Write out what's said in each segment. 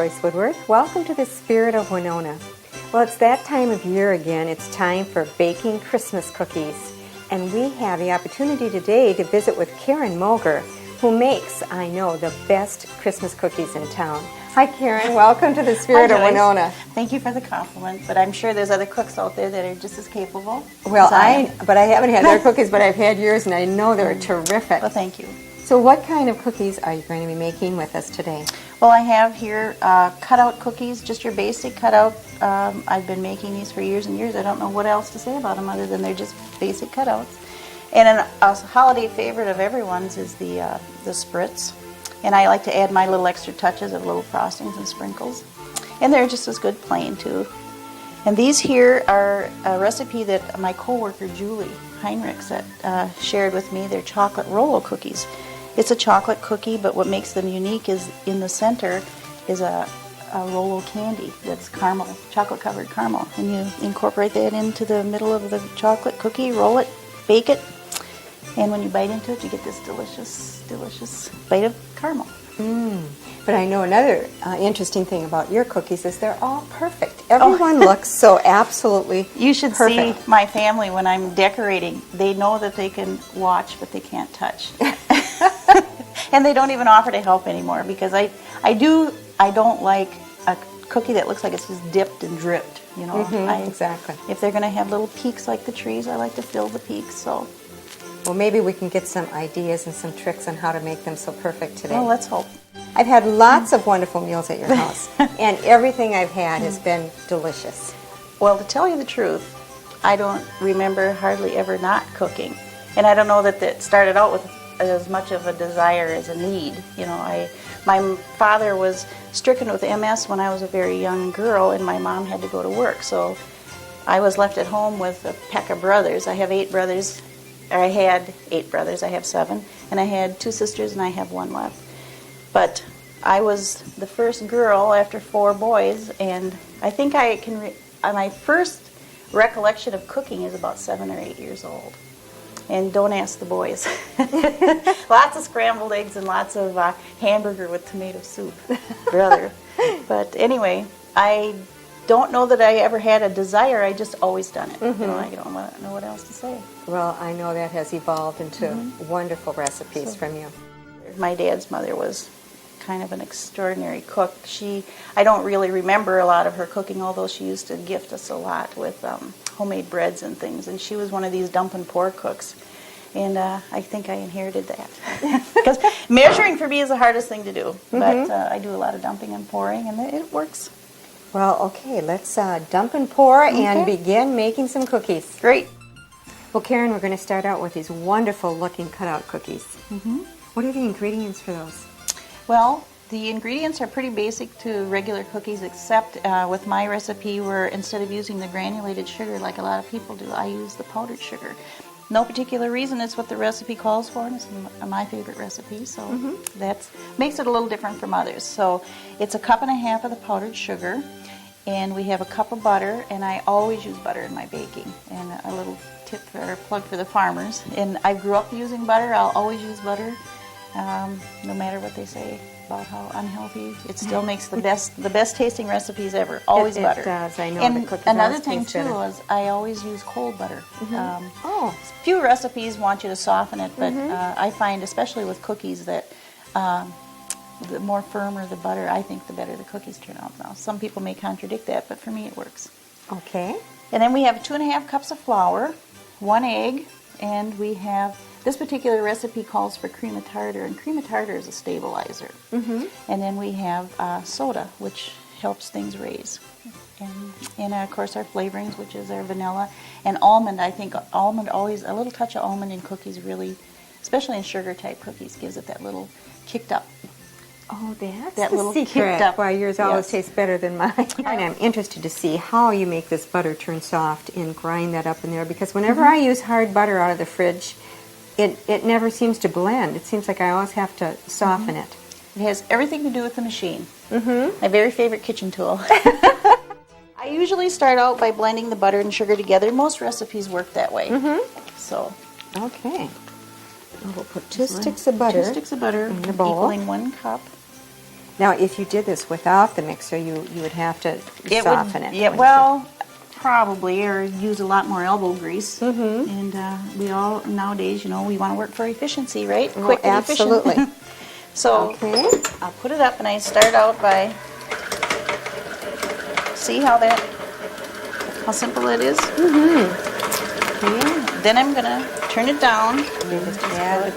Joyce Woodworth. Welcome to the Spirit of Winona. Well, it's that time of year again. It's time for baking Christmas cookies. And we have the opportunity today to visit with Karen Moger, who makes, I know, the best Christmas cookies in town. Hi, Karen. Welcome to the Spirit of Winona. Thank you for the compliment, but I'm sure there's other cooks out there that are just as capable. Well, I haven't had their cookies, but I've had yours, and I know they're terrific. Well, thank you. So what kind of cookies are you going to be making with us today? Well, I have here cutout cookies, just your basic cutout. I've been making these for years and years. I don't know what else to say about them other than they're just basic cutouts. And a holiday favorite of everyone's is the spritz. And I like to add my little extra touches of little frostings and sprinkles. And they're just as good plain, too. And these here are a recipe that my coworker Julie Heinrichs shared with me. They're chocolate Rolo cookies. It's a chocolate cookie, but what makes them unique is in the center is a Rolo candy that's caramel, chocolate-covered caramel. And you incorporate that into the middle of the chocolate cookie, roll it, bake it, and when you bite into it, you get this delicious, delicious bite of caramel. But I know another interesting thing about your cookies is they're all perfect. Everyone looks so absolutely You should perfect. see my family when I'm decorating. They know that they can watch, but they can't touch. And they don't even offer to help anymore because I don't like a cookie that looks like it's just dipped and dripped. You know, Exactly. If they're going to have little peaks like the trees, I like to fill the peaks. So, Well, maybe we can get some ideas and some tricks on how to make them so perfect today. well, let's hope. I've had lots of wonderful meals at your house, and everything I've had has been delicious. Well, to tell you the truth, I don't remember hardly ever not cooking, and I don't know that it started out with as much of a desire as a need. You know, my father was stricken with MS when I was a very young girl, and my mom had to go to work, so I was left at home with a pack of brothers. I have 8 brothers. I had 8 brothers. I have 7, and I had 2 sisters, and I have 1 left. But I was the first girl after 4 boys, and I think I can. My first recollection of cooking is about 7 or 8 years old. And don't ask the boys. Lots of scrambled eggs and lots of hamburger with tomato soup, brother. But anyway, I don't know that I ever had a desire. I just always done it. You know, I don't know what else to say. Well, I know that has evolved into wonderful recipes from you. My dad's mother was kind of an extraordinary cook. I don't really remember a lot of her cooking, although she used to gift us a lot with homemade breads and things. And she was one of these dump and pour cooks. And I think I inherited that. Because measuring for me is the hardest thing to do. But I do a lot of dumping and pouring, and it works. Well, okay, let's dump and pour and begin making some cookies. Great. Well, Karen, we're going to start out with these wonderful looking cutout cookies. What are the ingredients for those? Well, the ingredients are pretty basic to regular cookies, except with my recipe where instead of using the granulated sugar like a lot of people do, I use the powdered sugar. No particular reason, it's what the recipe calls for, and it's my favorite recipe, so that makes it a little different from others. So it's 1.5 cups of the powdered sugar, and we have 1 cup of butter, and I always use butter in my baking. And a little tip or plug for the farmers. And I grew up using butter. I'll always use butter, no matter what they say about how unhealthy. It still makes the best tasting recipes ever. Always butter. It does. I know. And the cookies another always thing taste too better. is I always use cold butter. Few Few recipes want you to soften it, but I find, especially with cookies, that the more firmer the butter, I think the better the cookies turn out. Now, some people may contradict that, but for me it works. Okay. And then we have 2.5 cups of flour, 1 egg, and we have, this particular recipe calls for cream of tartar, and cream of tartar is a stabilizer. And then we have soda, which helps things raise. And of course our flavorings, which is our vanilla. And almond, I think almond always, a little touch of almond in cookies really, especially in sugar type cookies, gives it that little kicked up. Oh, that's That the little secret. kicked up. Why yours always Yes. tastes better than mine. And I'm interested to see how you make this butter turn soft and grind that up in there, because whenever I use hard butter out of the fridge, it never seems to blend. It seems like I always have to soften it. It has everything to do with the machine. My very favorite kitchen tool. I usually start out by blending the butter and sugar together. Most recipes work that way. So, okay. We'll put 2 sticks of butter. 2 sticks of butter in the bowl. equaling 1 cup. Now, if you did this without the mixer, you would have to soften it. Yeah, well, probably, or use a lot more elbow grease. And we all, nowadays, you know, we want to work for efficiency, right? Well, Quick and absolutely. efficient. So I'll put it up, and I start out by, see how simple it is? Okay. Then I'm going to turn it down.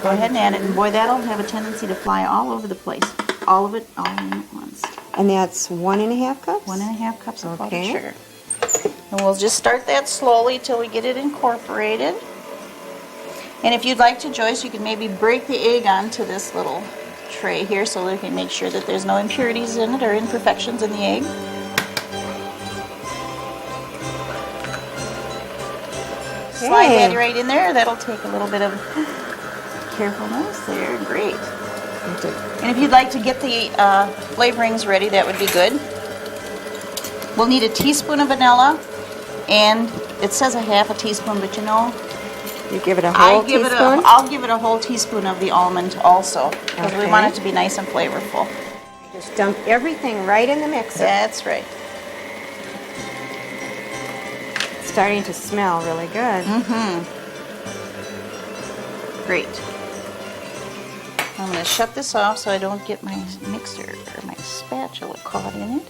Go ahead and add it. And boy, that'll have a tendency to fly all over the place. All of it, all in at once. And that's 1.5 cups? 1.5 cups of powdered sugar. And we'll just start that slowly till we get it incorporated. And if you'd like to, Joyce, you can maybe break the egg onto this little tray here so that we can make sure that there's no impurities in it or imperfections in the egg. Slide that right in there. That'll take a little bit of carefulness there. Great. And if you'd like to get the flavorings ready, that would be good. We'll need a teaspoon of vanilla, and it says a half a teaspoon, but you know, you give it a whole teaspoon? I'll give it a whole teaspoon of the almond also, because we want it to be nice and flavorful. Just dump everything right in the mixer. That's right. It's starting to smell really good. Great. I'm going to shut this off so I don't get my mixer or my spatula caught in it.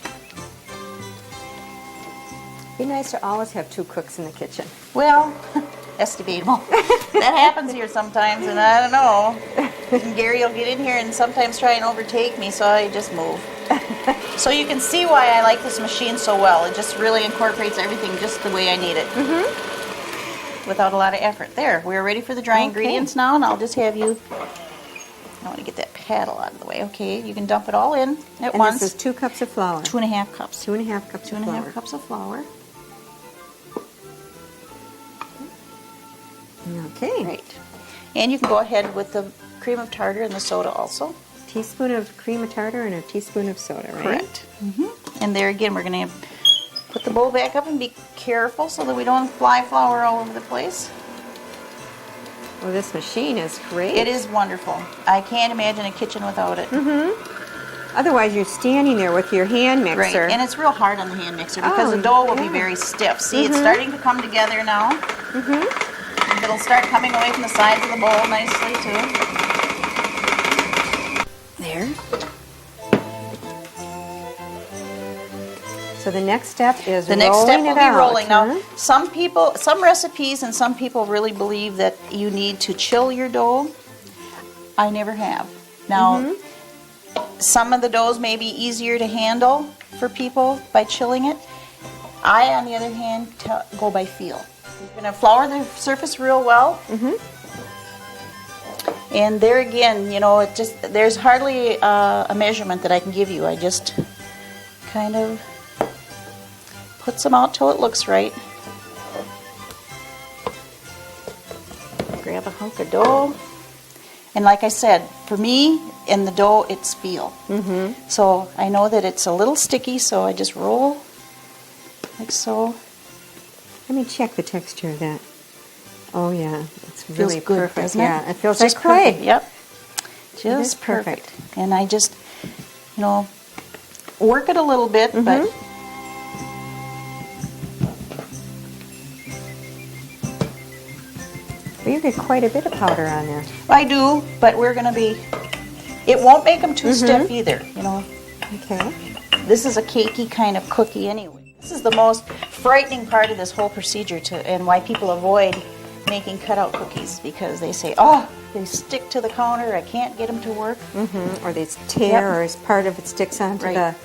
It'd be nice to always have 2 cooks in the kitchen. Well, that's debatable. That happens here sometimes, and I don't know. And Gary will get in here and sometimes try and overtake me, so I just move. So you can see why I like this machine so well. It just really incorporates everything just the way I need it. Without a lot of effort. There, we're ready for the dry ingredients now, and I'll just have you... I want to get that paddle out of the way. Okay, you can dump it all in at once. And this is 2 cups of flour. 2.5 cups. 2.5 cups of flour. 2.5 cups of flour. Okay. Right. And you can go ahead with the cream of tartar and the soda also. Teaspoon of cream of tartar and a teaspoon of soda, right? Correct. And there again, we're going to put the bowl back up and be careful so that we don't fly flour all over the place. Well, this machine is great. It is wonderful. I can't imagine a kitchen without it. Otherwise, you're standing there with your hand mixer. Right, and it's real hard on the hand mixer because the dough will be very stiff. See, it's starting to come together now. It'll start coming away from the sides of the bowl nicely, too. There. So the next step is the next step will be rolling. Huh? Now, some recipes and some people really believe that you need to chill your dough. I never have. Now, some of the doughs may be easier to handle for people by chilling it. I, on the other hand, go by feel. You're going to flour the surface real well. And there again, you know, there's hardly a measurement that I can give you. I just kind of put some out till it looks right. Grab a hunk of dough. And like I said, for me, in the dough, it's feel. So I know that it's a little sticky, so I just roll like so. Let me check the texture of that. Oh yeah, it's really good, perfect. Doesn't it? Yeah, it feels just like clay. Perfect. Yep, just perfect. And I just, you know, work it a little bit, but you get quite a bit of powder on there. I do, but we're going to be. It won't make them too stiff either, you know. Okay. This is a cakey kind of cookie anyway. This is the most frightening part of this whole procedure, and why people avoid making cutout cookies, because they say, oh, they stick to the counter, I can't get them to work. Or they tear, or as part of it sticks onto the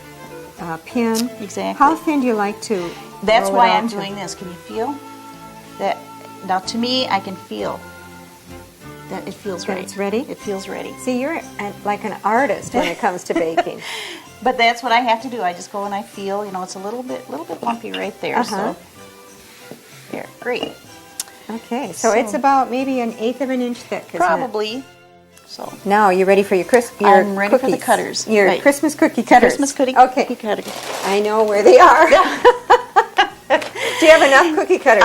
pin. Exactly. How thin do you like to That's roll why it I'm onto? doing this. Can you feel that? Now, to me, I can feel that it feels That right. it's ready? It feels ready. See, you're like an artist when it comes to baking. But that's what I have to do. I just go and I feel, you know, it's a little bit lumpy right there. So there, great. Okay, so it's about maybe 1/8 of an inch thick, isn't Probably. it? So now you're ready for your I'm ready cookies. for the cutters. Your Right. Christmas cookie cutters. Christmas cookie cutters. I know where they are. Do you have enough cookie cutters?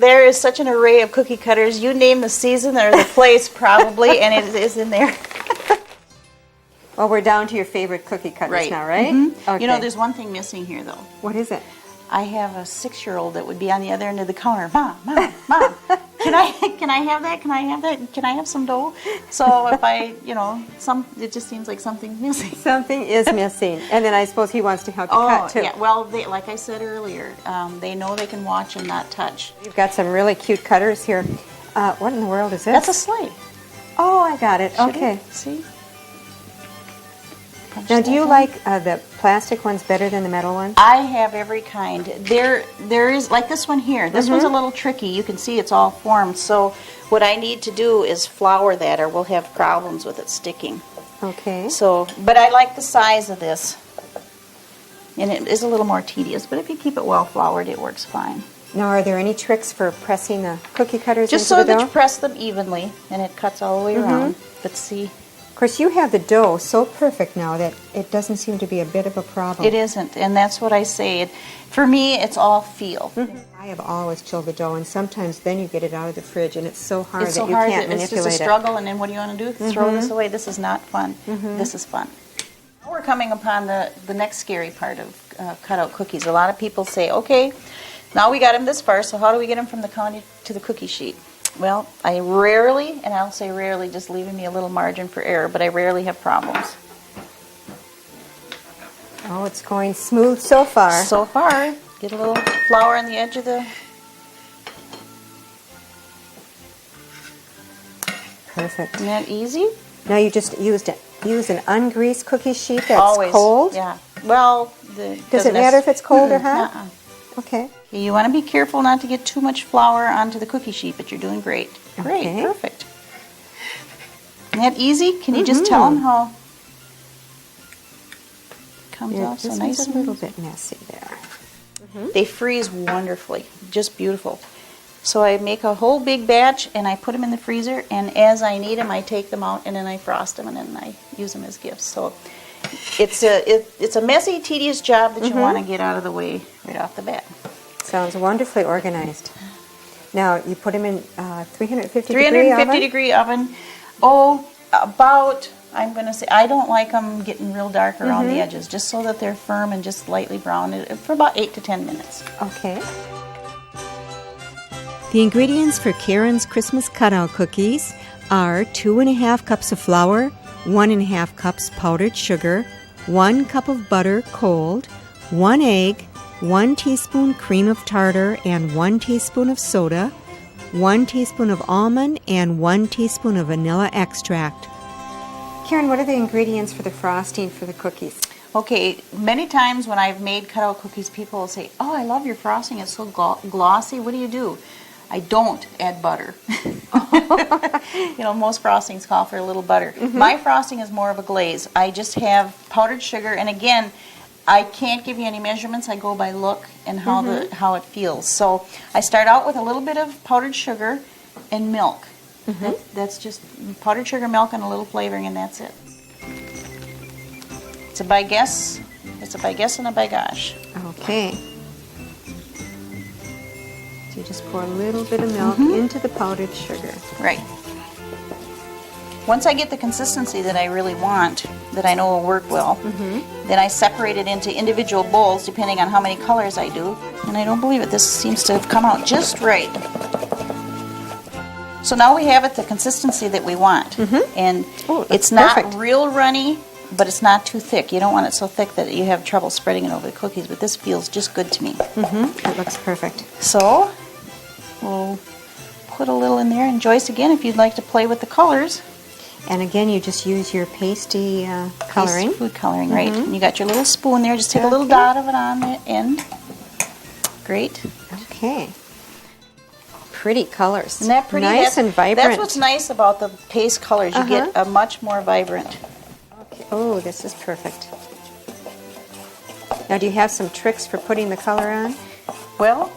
There is such an array of cookie cutters. You name the season or the place probably, and it is in there. Well, we're down to your favorite cookie cutters now, right? Okay. You know, there's one thing missing here, though. What is it? I have a 6-year-old that would be on the other end of the counter. Mom, Mom, Mom, can I have that? Can I have that? Can I have some dough? So if I, you know, it just seems like something's missing. Something is missing. And then I suppose he wants to help you cut, too. Yeah. Well, like I said earlier, they know they can watch and not touch. You've got some really cute cutters here. What in the world is this? That's a sleigh. Oh, I got it. Okay. See? Now, do you like the plastic ones better than the metal ones? I have every kind. There is, like this one here. This one's a little tricky. You can see it's all formed. So what I need to do is flour that, or we'll have problems with it sticking. Okay. So, but I like the size of this. And it is a little more tedious, but if you keep it well floured, it works fine. Now, are there any tricks for pressing the cookie cutters Just into so the dough? that you press them evenly, and it cuts all the way around. But see... Of course, you have the dough so perfect now that it doesn't seem to be a bit of a problem. It isn't, and that's what I say. For me, it's all feel. I have always chilled the dough, and sometimes then you get it out of the fridge, and it's so hard It's so that you hard can't that manipulate it's just a struggle, and then what do you want to do? Throw this away? This is not fun. This is fun. Now we're coming upon the next scary part of cutout cookies. A lot of people say, okay, now we got them this far, so how do we get them from the counter to the cookie sheet? Well, I rarely, and I'll say rarely, just leaving me a little margin for error, but I rarely have problems. Oh, it's going smooth so far. So far. Get a little flour on the edge of the... Perfect. Isn't that easy? Now you just use an ungreased cookie sheet that's Always. cold? Yeah. Well, does it matter if it's cold or hot? Uh-uh. Okay. You want to be careful not to get too much flour onto the cookie sheet, but you're doing great. Great, Okay. perfect. Isn't that easy? Can you just tell them how it comes out so This nice? one's a little bit messy there. They freeze wonderfully, just beautiful. So I make a whole big batch and I put them in the freezer, and as I need them, I take them out and then I frost them and then I use them as gifts. So it's a messy, tedious job that you want to get out of the way right off the bat. Sounds wonderfully organized. Now, you put them in 350 degree oven. Oh, about, I'm going to say, I don't like them getting real dark around the edges, just so that they're firm and just lightly brown for about 8 to 10 minutes. Okay. The ingredients for Karen's Christmas cutout cookies are 2½ cups of flour, 1½ cups powdered sugar, 1 cup of butter cold, 1 egg, 1 teaspoon cream of tartar and 1 teaspoon of soda, 1 teaspoon of almond and 1 teaspoon of vanilla extract. Karen, what are the ingredients for the frosting for the cookies? Okay, many times when I've made cutout cookies, people will say, oh, I love your frosting, it's so glossy. What do you do? I don't add butter. You know, most frostings call for a little butter. My frosting is more of a glaze. I just have powdered sugar, and again, I can't give you any measurements. I go by look and how it feels. So I start out with a little bit of powdered sugar and milk. That's just powdered sugar, milk, and a little flavoring, and that's it. It's a by guess. It's a by guess and a by gosh. Okay. So you just pour a little bit of milk into the powdered sugar. Right. Once I get the consistency that I really want, that I know will work well, then I separate it into individual bowls depending on how many colors I do. And I don't believe it, this seems to have come out just right. So now we have it the consistency that we want. And it's not perfect. real runny, but it's not too thick. You don't want it so thick that you have trouble spreading it over the cookies, but this feels just good to me. That looks perfect. So we'll put a little in there, and Joyce, again, if you'd like to play with the colors. And again, you just use your pasty coloring. Food coloring, right. And you got your little spoon there. Just take a little dot of it on the end. Great. Okay. Pretty colors. Isn't that pretty? Nice and vibrant. That's what's nice about the paste colors. You get a much more vibrant. Okay. Oh, this is perfect. Now, do you have some tricks for putting the color on? Well,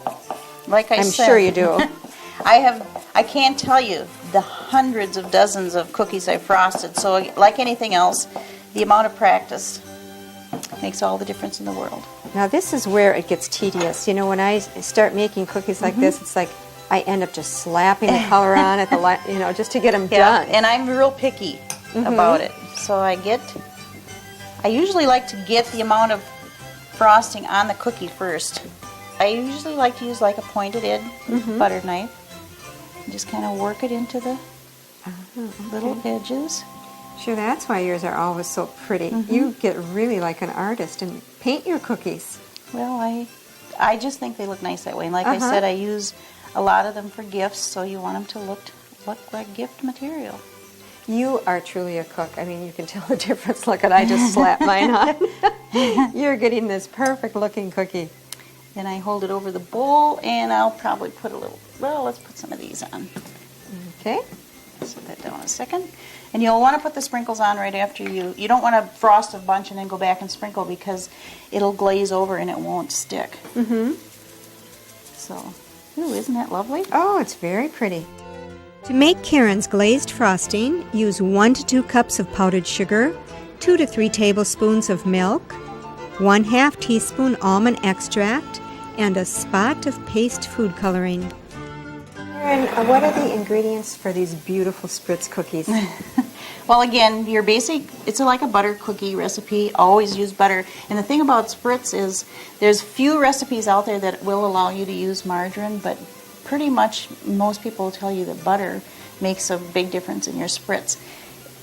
like I said. I'm sure you do. I can't tell you the hundreds of dozens of cookies I've frosted. So like anything else, the amount of practice makes all the difference in the world. Now, this is where it gets tedious. You know, when I start making cookies like this, it's like I end up just slapping the color on at the just to get them done. And I'm real picky about it. So I get I usually like to get the amount of frosting on the cookie first. I usually like to use like a pointed edge butter knife. And just kind of work it into the little edges. Sure, that's why yours are always so pretty. You get really like an artist and paint your cookies. Well, I just think they look nice that way. And like I said, I use a lot of them for gifts, so you want them to look like gift material. You are truly a cook. I mean, you can tell the difference. Look at, I just slapped mine on. You're getting this perfect looking cookie. Then I hold it over the bowl, and I'll probably put a little, well, let's put some of these on. Okay. Set that down a second. And you'll want to put the sprinkles on right after you don't want to frost a bunch and then go back and sprinkle because it'll glaze over and it won't stick. So, ooh, isn't that lovely? Oh, it's very pretty. To make Karen's glazed frosting, use 1 to 2 cups of powdered sugar, 2 to 3 tablespoons of milk, 1/2 teaspoon almond extract, and a spot of paste food coloring. Karen, what are the ingredients for these beautiful spritz cookies? Well, again, your basic, it's like a butter cookie recipe. Always use butter. And the thing about spritz is there's few recipes out there that will allow you to use margarine, but pretty much most people will tell you that butter makes a big difference in your spritz.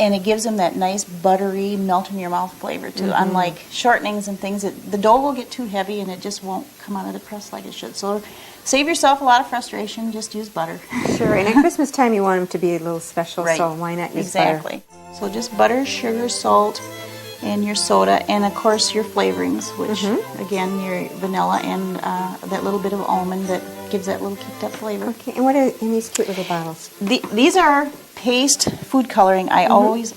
And it gives them that nice buttery, melt-in-your-mouth flavor, too. Unlike shortenings and things, the dough will get too heavy and it just won't come out of the press like it should. So save yourself a lot of frustration. Just use butter. Sure, and at Christmas time you want them to be a little special, Right. so why not use Exactly. So just butter, sugar, salt, and your soda, and of course your flavorings, which again your vanilla and that little bit of almond that gives that little kicked up flavor. butter? Okay, and what are in these cute little bottles? These are paste food coloring. I always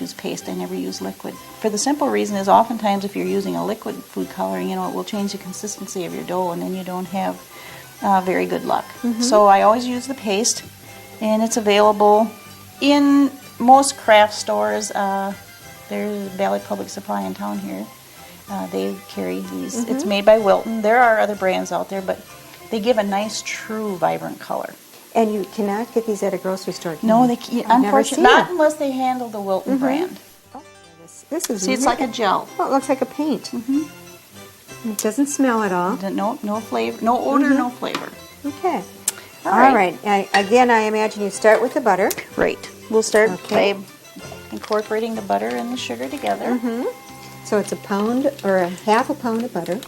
use paste. I never use liquid. For the simple reason is oftentimes if you're using a liquid food coloring, you know, it will change the consistency of your dough, and then you don't have very good luck. So I always use the paste, and it's available in most craft stores. There's Valley Public Supply in town here. They carry these. It's made by Wilton. There are other brands out there, but they give a nice, true, vibrant color. And you cannot get these at a grocery store, can No, you? they can't. I've never seen Unfortunately, not it. unless they handle the Wilton brand. This is See, it's like a gel. Oh, it looks like a paint. It doesn't smell at all. No flavor, no odor, no flavor. Okay. All All right. Again, I imagine you start with the butter. Right. We'll start Okay. by incorporating the butter and the sugar together. So it's a pound or a half a pound of butter.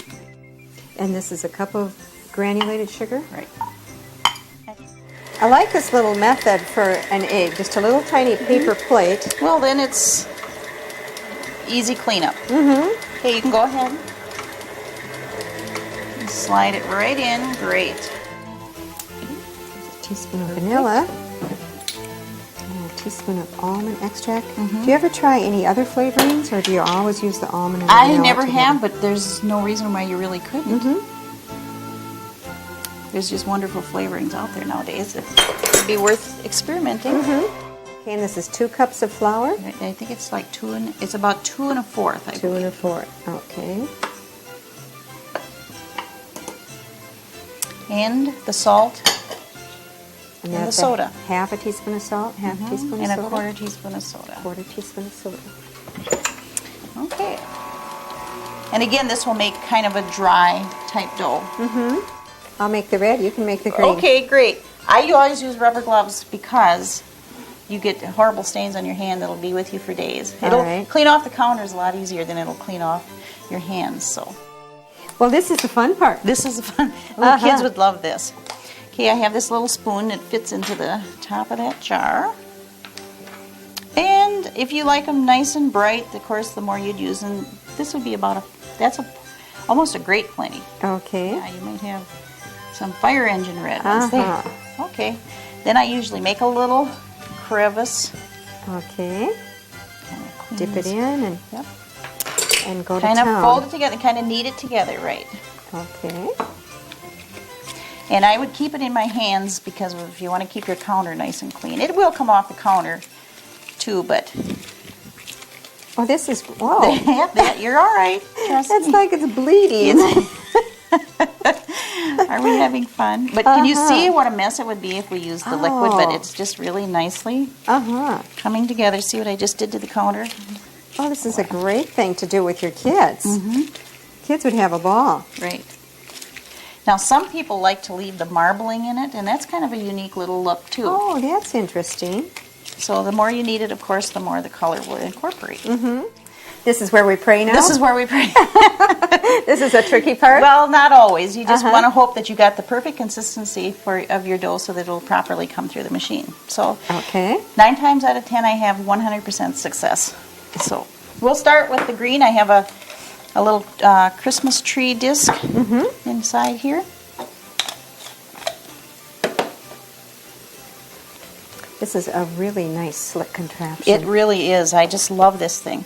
And this is a cup of granulated sugar. Right. I like this little method for an egg. Just a little tiny paper plate. Well, then it's easy cleanup. Okay, you can go ahead and slide it right in. Great. A teaspoon of vanilla. And a teaspoon of almond extract. Do you ever try any other flavorings, or do you always use the almond and the I vanilla never together? have, but there's no reason why you really couldn't. There's just wonderful flavorings out there nowadays. It'd be worth experimenting. Okay, and this is 2 cups of flour. I think it's like it's about 2 1/4. 2 1/4. Okay. And the salt and the that's soda. Half a teaspoon of salt, half a teaspoon And of a soda. 1/4 teaspoon of soda. 1/4 teaspoon of soda. Okay. And again, this will make kind of a dry type dough. I'll make the red, you can make the green. Okay, great. I always use rubber gloves because you get horrible stains on your hand that'll be with you for days. It'll right. clean off the counters a lot easier than it'll clean off your hands. So Well, this is the fun part. this is fun. Little kids would love this. Okay, I have this little spoon that fits into the top of that jar. And if you like them nice and bright, of course, the more you'd use. And this would be about almost a great plenty. Okay. Yeah, you might have some fire engine red ones there. Okay. Then I usually make a little crevice. Okay. Kind of Dip it in and go Kind to of town. fold it together, kind of knead it together, right? Okay. And I would keep it in my hands because if you want to keep your counter nice and clean. It will come off the counter too, but Oh, this is, whoa. you're all right. Trust That's me. like it's bleeding. Are we having fun? But can you see what a mess it would be if we used the liquid? But Oh. it's just really nicely Uh-huh. coming together. See what I just did to the counter? Oh, this is a great thing to do with your kids. Kids would have a ball. Right. Now, some people like to leave the marbling in it, and that's kind of a unique little look, too. Oh, that's interesting. So the more you knead it, of course, the more the color will incorporate. This is where we pray now? This is where we pray. This is a tricky part? Well, not always. You just want to hope that you got the perfect consistency of your dough so that it'll properly come through the machine. So, Okay. 9 times out of 10, I have 100% success. So, we'll start with the green. I have a little Christmas tree disc inside here. This is a really nice slick contraption. It really is. I just love this thing.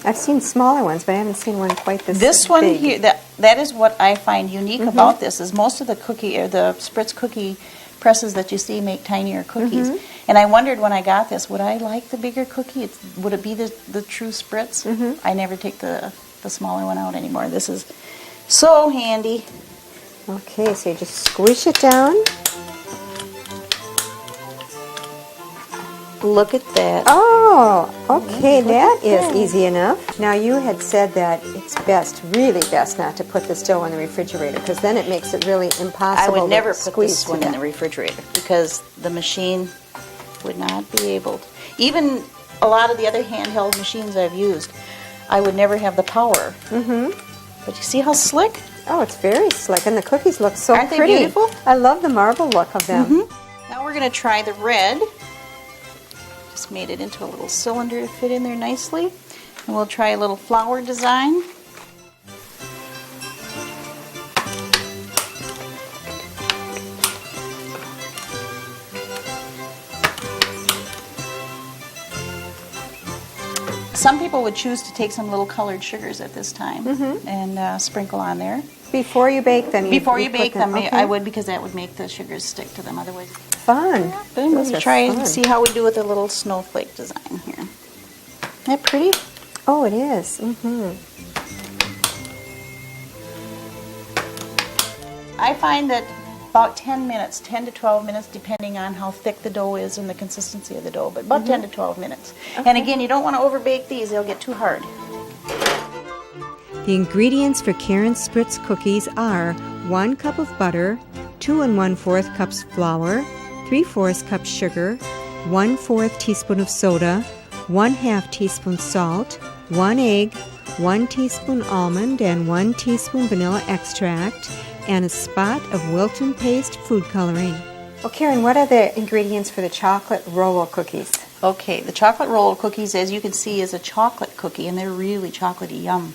I've seen smaller ones, but I haven't seen one quite this This one big. here, that is what I find unique about this, is most of the cookie or the Spritz cookie presses that you see make tinier cookies. And I wondered when I got this, would I like the bigger cookie? Would it be the true Spritz? I never take the smaller one out anymore. This is so handy. Okay, so you just squish it down. Look at that. Oh, okay, that is easy enough. Now, you had said that it's best, really best, not to put this dough in the refrigerator, because then it makes it really impossible I would never to put squeeze this one to in the that. refrigerator because the machine would not be able to. Even a lot of the other handheld machines I've used, I would never have the power. But you see how slick? Oh, it's very slick, and the cookies look so Aren't they pretty. beautiful? I love the marble look of them. Now we're going to try the red. Just made it into a little cylinder to fit in there nicely. And we'll try a little flower design. Some people would choose to take some little colored sugars at this time and sprinkle on there. Before you bake them? Before you bake put them, okay. I would, because that would make the sugars stick to them. Otherwise, Fun. then Those we'll are try fun. and see how we do with a little snowflake design here. Isn't that pretty? Oh, it is. I find that about 10 minutes, 10 to 12 minutes, depending on how thick the dough is and the consistency of the dough, but about 10 to 12 minutes. And again, you don't want to overbake these, they'll get too hard. The ingredients for Karen's Spritz cookies are 1 cup of butter, 2 1/4 cups flour, 3/4 cups sugar, 1/4 teaspoon of soda, 1/2 teaspoon salt, 1 egg, 1 teaspoon almond and 1 teaspoon vanilla extract, and a spot of Wilton paste food coloring. Well, Karen, what are the ingredients for the chocolate Rolo cookies? Okay, the chocolate roll cookies, as you can see, is a chocolate cookie, and they're really chocolatey yum.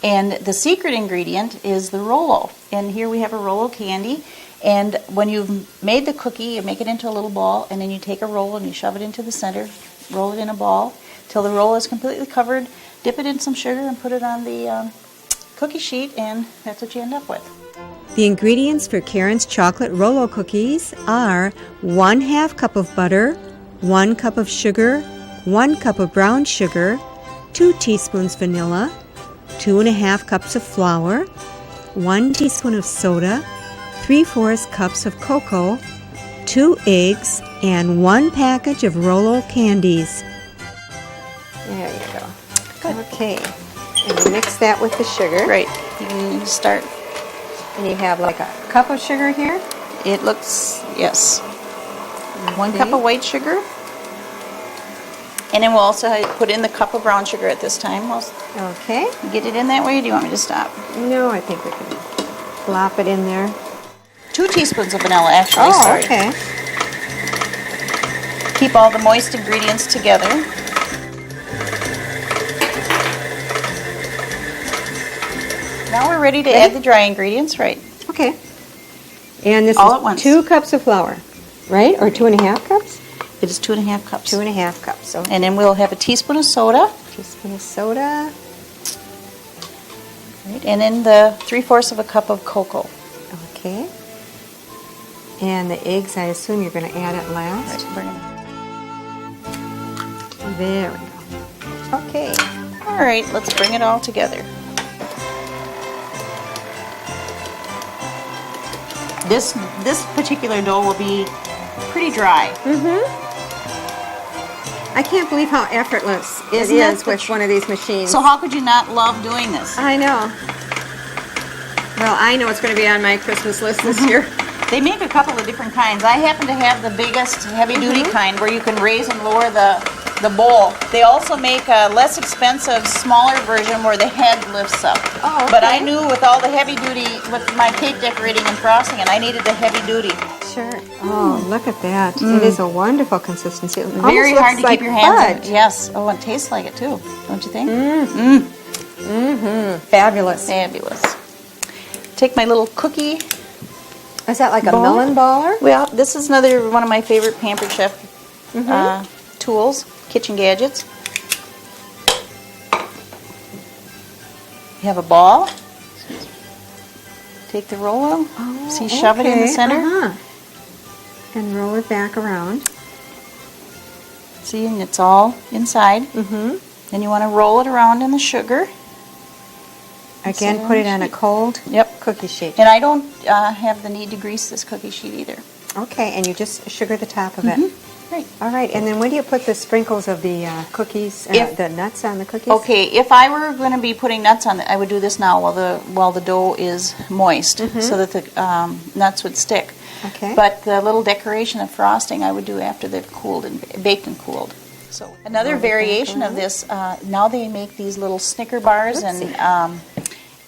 And the secret ingredient is the Rolo. And here we have a Rolo candy. And when you've made the cookie, you make it into a little ball, and then you take a roll and you shove it into the center, roll it in a ball till the roll is completely covered, dip it in some sugar and put it on the cookie sheet, and that's what you end up with. The ingredients for Karen's chocolate Rolo cookies are 1/2 cup of butter, 1 cup of sugar, 1 cup of brown sugar, 2 teaspoons vanilla, 2 1/2 cups of flour, 1 teaspoon of soda, 3/4 cups of cocoa, 2 eggs, and 1 package of Rolo candies. There you go. Good. Okay. And you mix that with the sugar. Right. You can start. And you have like a cup of sugar here. It looks, yes. 1 cup of white sugar. And then we'll also put in the cup of brown sugar at this time. We'll Okay. get it in that way, or do you want me to stop? No, I think we can plop it in there. 2 teaspoons of vanilla, actually. Oh, Sorry. okay. Keep all the moist ingredients together. Now we're ready to add the dry ingredients, right? Okay. And this All is at once. 2 cups of flour, right? Or 2 1/2 cups? It is 2 1/2 cups. 2 1/2 cups. So And then we'll have a teaspoon of soda, teaspoon of soda. right? And then the 3/4 of a cup of cocoa. Okay. And the eggs, I assume you're going to add it last. Right, bring it. There we go. Okay. All right, let's bring it all together. This particular dough will be pretty dry. I can't believe how effortless Isn't it it? is with one of these machines. So how could you not love doing this? I know. Well, I know it's going to be on my Christmas list this year. They make a couple of different kinds. I happen to have the biggest heavy-duty kind where you can raise and lower the bowl. They also make a less expensive, smaller version where the head lifts up. Oh, okay. But I knew with all the heavy-duty, with my cake decorating and frosting, and I needed the heavy-duty. Sure. Oh, look at that. It is a wonderful consistency. It Very almost hard looks to like keep your hands fudge. in. Yes. Oh, it tastes like it too, don't you think? Fabulous. Fabulous. Take my little cookie. Is that like a Ball? melon baller? Well, this is another one of my favorite Pampered Chef tools, kitchen gadgets. You have a ball. Take the roll. Oh, See, shove it in the center. And roll it back around. See, and it's all inside. Then you want to roll it around in the sugar. Again, put it on a cold Yep. cookie sheet. And I don't have the need to grease this cookie sheet either. Okay, and you just sugar the top of it. Right. All right, and then when do you put the sprinkles of the cookies, the nuts on the cookies? Okay, if I were going to be putting nuts on it, I would do this now while the dough is moist, so that the nuts would stick. Okay. But the little decoration of frosting I would do after they've cooled and baked and cooled. So another variation of this, now they make these little Snicker bars and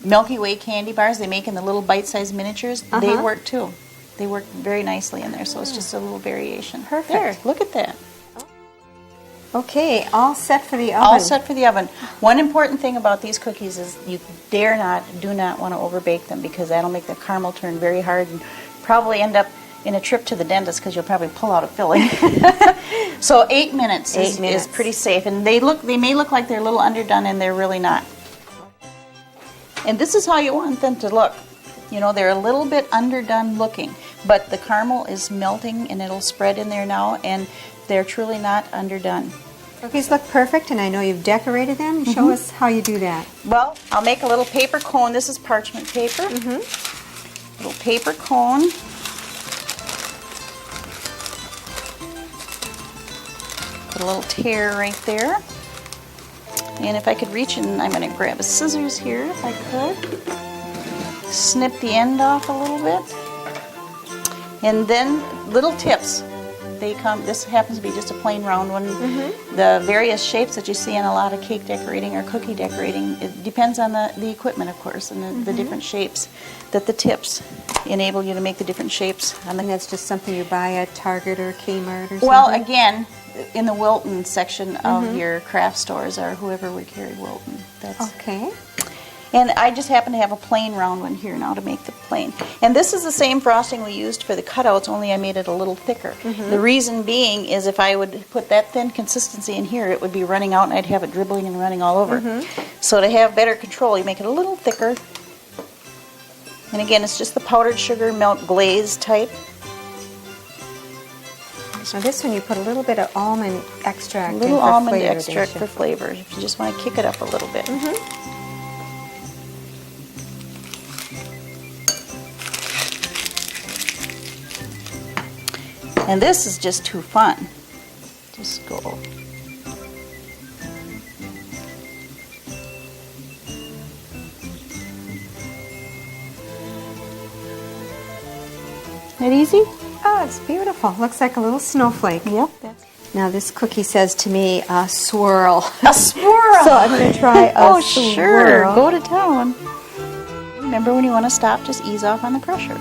Milky Way candy bars they make in the little bite-sized miniatures. They work too. They work very nicely in there, so it's just a little variation. Perfect. There, look at that. Okay, all set for the oven. All set for the oven. One important thing about these cookies is you do not want to overbake them, because that'll make the caramel turn very hard and probably end up in a trip to the dentist, because you'll probably pull out a filling. So 8 minutes, is pretty safe, and they may look like they're a little underdone, and they're really not. And this is how you want them to look. You know, they're a little bit underdone looking, but the caramel is melting and it'll spread in there now, and they're truly not underdone. Cookies look perfect, and I know you've decorated them. Show us how you do that. Well, I'll make a little paper cone. This is parchment paper. Little paper cone. Put a little tear right there. And if I could reach in, I'm going to grab a scissors here if I could. Snip the end off a little bit. And then little tips. This happens to be just a plain round one. The various shapes that you see in a lot of cake decorating or cookie decorating, it depends on the equipment, of course, and the different shapes that the tips enable you to make the different shapes. And that's just something you buy at Target or Kmart or something? Well, again, in the Wilton section of your craft stores, or whoever would carry Wilton. That's okay. And I just happen to have a plain round one here now to make the plain. And this is the same frosting we used for the cutouts, only I made it a little thicker. The reason being is if I would put that thin consistency in here, it would be running out and I'd have it dribbling and running all over. So to have better control, you make it a little thicker. And again, it's just the powdered sugar melt glaze type. Now this one you put a little bit of almond extract in. A little for almond flavor, extract don't you? for flavor, if you just want to kick it up a little bit. And this is just too fun. Just go. That easy? Oh, it's beautiful. Looks like a little snowflake. Yep. Now this cookie says to me, swirl. A swirl! So I'm going to try a swirl. Sure. Go to town. Remember, when you want to stop, just ease off on the pressure.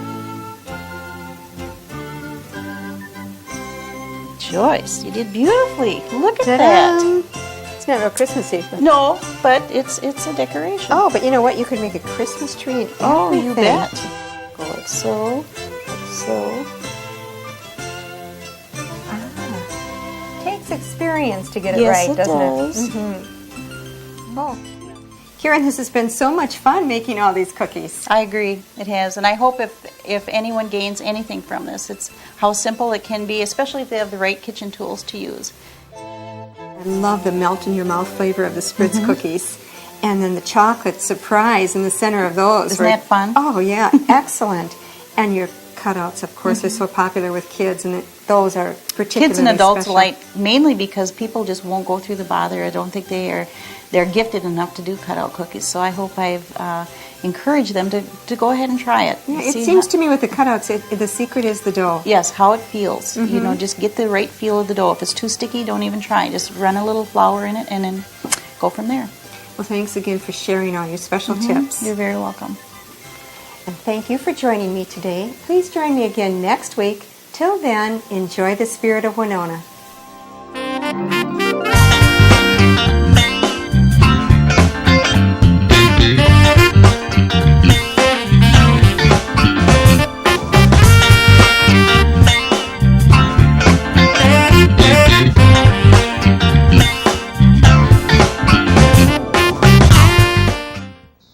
Joyce, you did beautifully. Look at Ta-da. that. It's not real Christmassy. But No, but it's a decoration. oh, but you know what? You could make a Christmas tree and Oh, you everything. bet. Go like so, like so. Takes experience to get it Yes, right, it doesn't does. it? Oh. Karen, this has been so much fun making all these cookies. I agree, it has, and I hope if anyone gains anything from this, it's how simple it can be, especially if they have the right kitchen tools to use. I love the melt-in-your-mouth flavor of the Spritz cookies. And then the chocolate surprise in the center of those. Isn't that fun? Oh, yeah, excellent. And your cutouts, of course, are so popular with kids, and those are particularly Kids and adults special. alike, mainly because people just won't go through the bother. I don't think they're gifted enough to do cutout cookies. So I hope I've encouraged them to go ahead and try it. Yeah, it seems to me with the cutouts, the secret is the dough. Yes, how it feels. You know, just get the right feel of the dough. If it's too sticky, don't even try. Just run a little flour in it and then go from there. Well, thanks again for sharing all your special tips. You're very welcome. And thank you for joining me today. Please join me again next week. Till then, enjoy the Spirit of Winona.